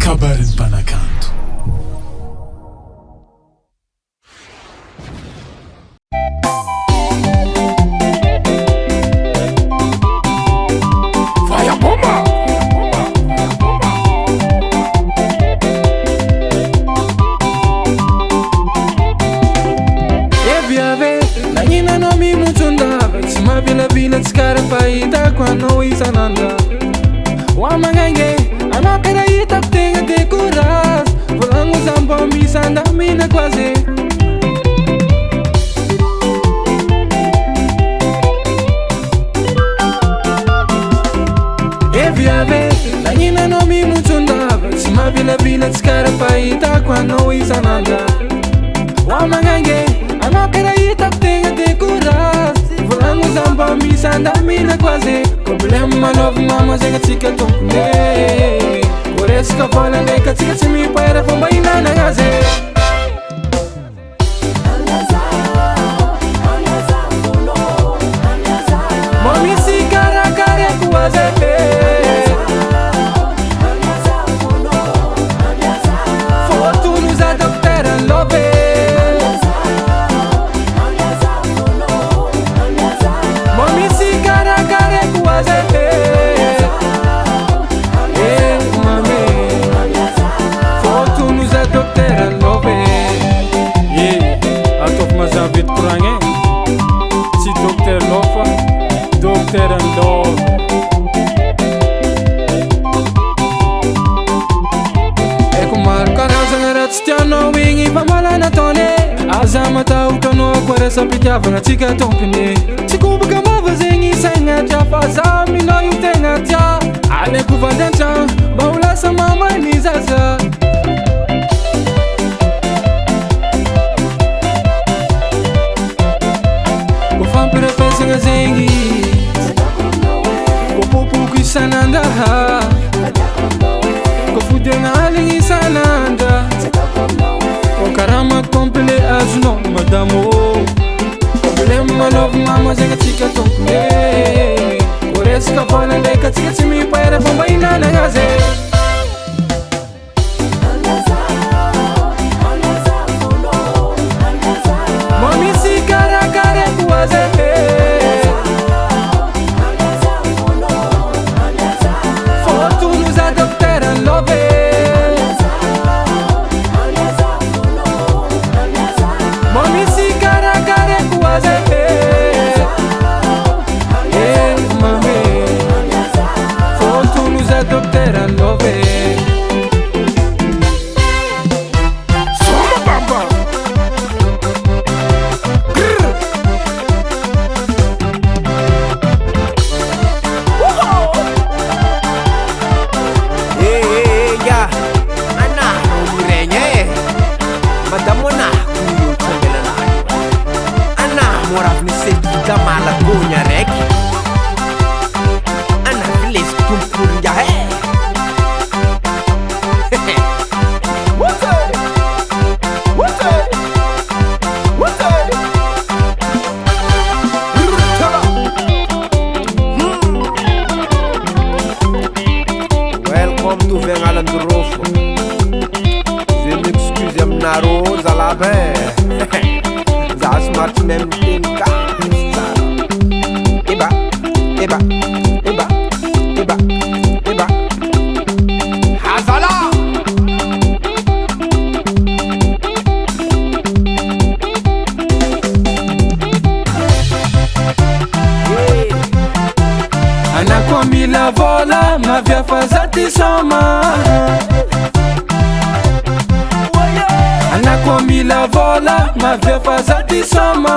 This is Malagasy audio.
Kabarin Panakanto. Fire bomba. Eviave, nanina no mi mutundava, tsima vila vila tsikara pahita kwano isananda. Wamangange, anakara itap tenga decoras, volango zamba misanda mina quase. Eviave, nanina no mi mutundava, tsima vila vila tsikara pahita kwano isananda. Wamangange, anakara itap tenga decoras, volango zamba misanda mina quase. Problema novo mama chega tika tompne. Por isso que eu falo leca tika se me para vão bailar na gaze. Mami si cara cara quase. Foto nos adaptaram love. Mami si cara cara quase. Si Dr. Lofa, Dr. Love. Eko maro karazagna raha tsy tianao igny fa malana taone. Aza matahotranao koa resa mpitiavana tsika tompony. Tsy kombaka mava zegny saigna tia fa za minao io tegna tia. Aleko vandy an-tragno mba ho lasa mamany zaza. Fampirafesagna zegny ko popoko isan'andra, ko fodiagna aligny isan'andra, ko karama complet azonao madamo. Problema novo mama zegny atsika tompone. Ko resaka vola ndraika atsika tsy mipahera fomba ihinana gaze. Mamisy karakara quase. Foto nos adaptaram love. Mamisy karakara quase. Mami, foto nos adaptaram love. Da malagonha rec Ana files tumpurnya he Welcome to Vengalan Durofo. Je m'excuse amnaro zalabe. Za smart même tinka. Eba, eba, eba, eba, eba. Hazala. Anakwambia la vola mavya fazati soma. Anakwambia la vola mavya fazati soma.